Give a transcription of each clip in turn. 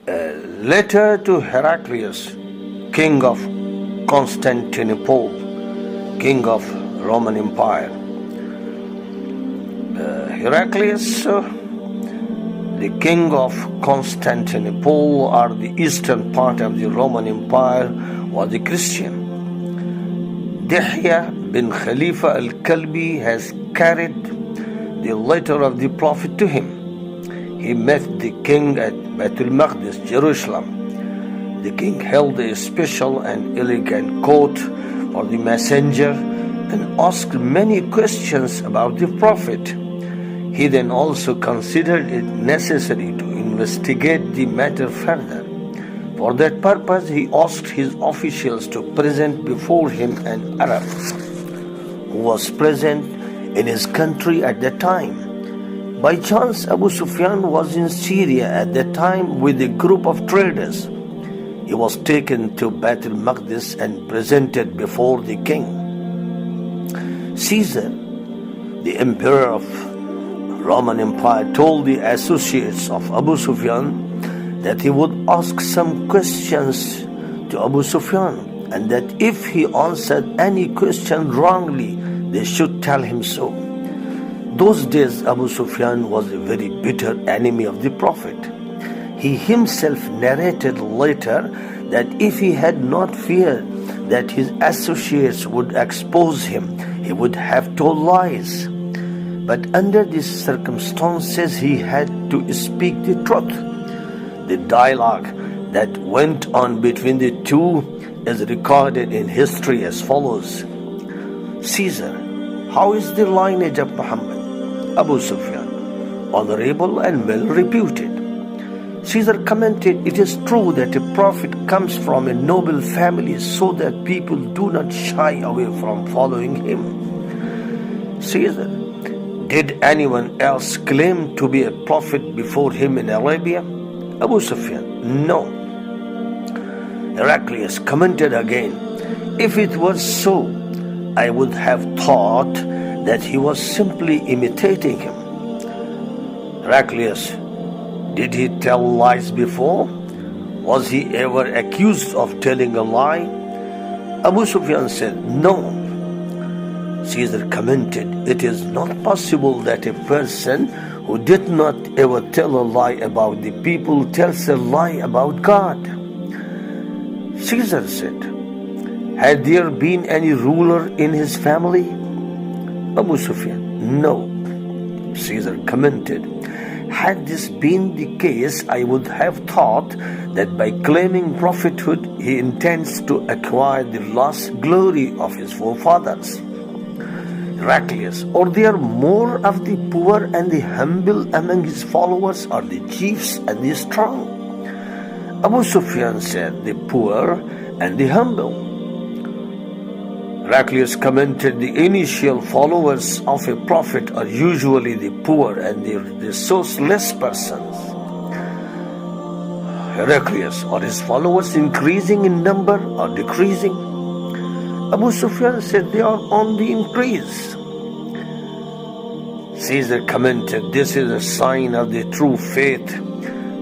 Letter to Heraclius, king of Constantinople, king of Roman Empire. Heraclius, the king of Constantinople, or the eastern part of the Roman Empire, was a Christian. Dihya bin Khalifa al-Kalbi has carried the letter of the Prophet to him. He met the king at Baitul Maqdis, Jerusalem. The king held a special and elegant court for the messenger and asked many questions about the Prophet. He then also considered it necessary to investigate the matter further. For that purpose, he asked his officials to present before him an Arab who was present in his country at that time. By chance, Abu Sufyan was in Syria at that time with a group of traders. He was taken to Baitul Maqdis and presented before the king. Caesar, the emperor of Roman Empire, told the associates of Abu Sufyan that he would ask some questions to Abu Sufyan, and that if he answered any question wrongly, they should tell him so. Those days Abu Sufyan was a very bitter enemy of the Prophet. He himself narrated later that if he had not feared that his associates would expose him, he would have told lies. But under these circumstances, he had to speak the truth. The dialogue that went on between the two is recorded in history as follows. Caesar, how is the lineage of Muhammad? Abu Sufyan, honorable and well reputed. Caesar commented, it is true that a prophet comes from a noble family so that people do not shy away from following him. Caesar, did anyone else claim to be a prophet before him in Arabia? Abu Sufyan, no. Heraclius commented again, if it was so, I would have thought that he was simply imitating him. Heraclius, did he tell lies before? Was he ever accused of telling a lie? Abu Sufyan said, no. Caesar commented, it is not possible that a person who did not ever tell a lie about the people tells a lie about God. Caesar said, had there been any ruler in his family? Abu Sufyan, no. Caesar commented, had this been the case, I would have thought that by claiming prophethood, he intends to acquire the lost glory of his forefathers. Heraclius, or there are more of the poor and the humble among his followers, or the chiefs and the strong? Abu Sufyan said, the poor and the humble. Heraclius commented, the initial followers of a prophet are usually the poor and the resourceless persons. Heraclius, are his followers increasing in number or decreasing? Abu Sufyan said, they are on the increase. Caesar commented, this is a sign of the true faith,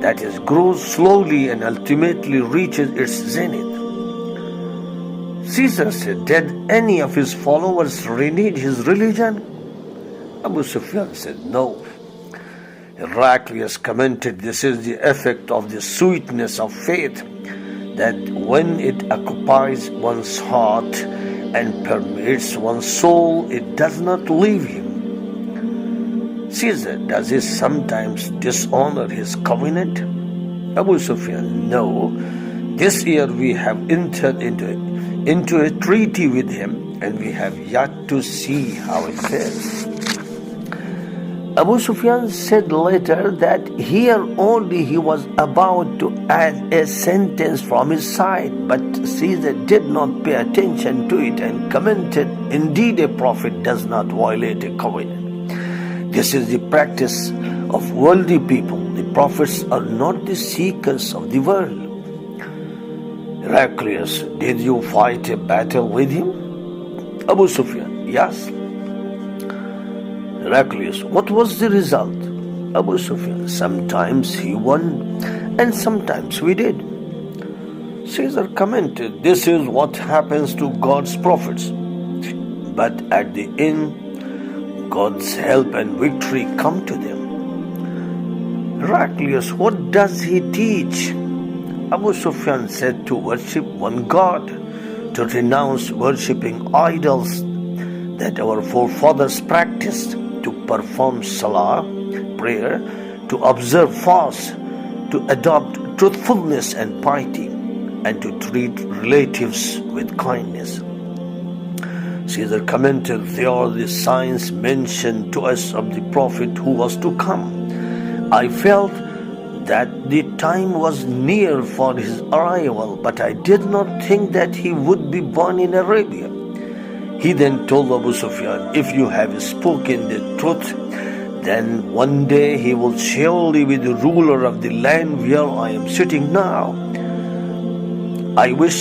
that is, grows slowly and ultimately reaches its zenith. Caesar said, did any of his followers renege his religion? Abu Sufyan said, no. Heraclius commented, this is the effect of the sweetness of faith, that when it occupies one's heart and permeates one's soul, it does not leave him. Caesar, does he sometimes dishonor his covenant? Abu Sufyan, no. This year we have entered into a treaty with him, and we have yet to see how it fares. Abu Sufyan said later that here only he was about to add a sentence from his side, but Caesar did not pay attention to it and commented, indeed a prophet does not violate a covenant. This is the practice of worldly people. The prophets are not the seekers of the world. Heraclius, did you fight a battle with him? Abu Sufyan, yes. Heraclius, what was the result? Abu Sufyan, sometimes he won and sometimes we did. Caesar commented, "This is what happens to God's prophets. But at the end, God's help and victory come to them." Heraclius, what does he teach? Abu Sufyan said to worship one God, to renounce worshipping idols that our forefathers practiced, to perform salah, prayer, to observe fast, to adopt truthfulness and piety, and to treat relatives with kindness. Caesar commented, "They are the signs mentioned to us of the prophet who was to come. I felt that the time was near for his arrival, but I did not think that he would be born in Arabia." He then told Abu Sufyan, "If you have spoken the truth, then one day he will surely be the ruler of the land where I am sitting now. I wish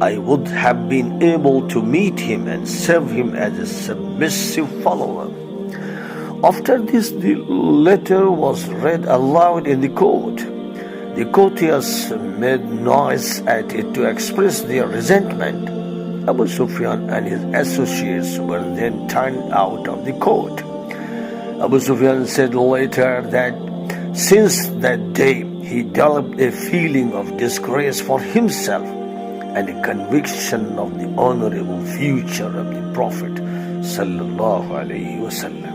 I would have been able to meet him and serve him as a submissive follower." After this, the letter was read aloud in the court. The courtiers made noise at it to express their resentment. Abu Sufyan and his associates were then turned out of the court. Abu Sufyan said later that since that day he developed a feeling of disgrace for himself and a conviction of the honorable future of the Prophet sallallahu alaihi wasallam.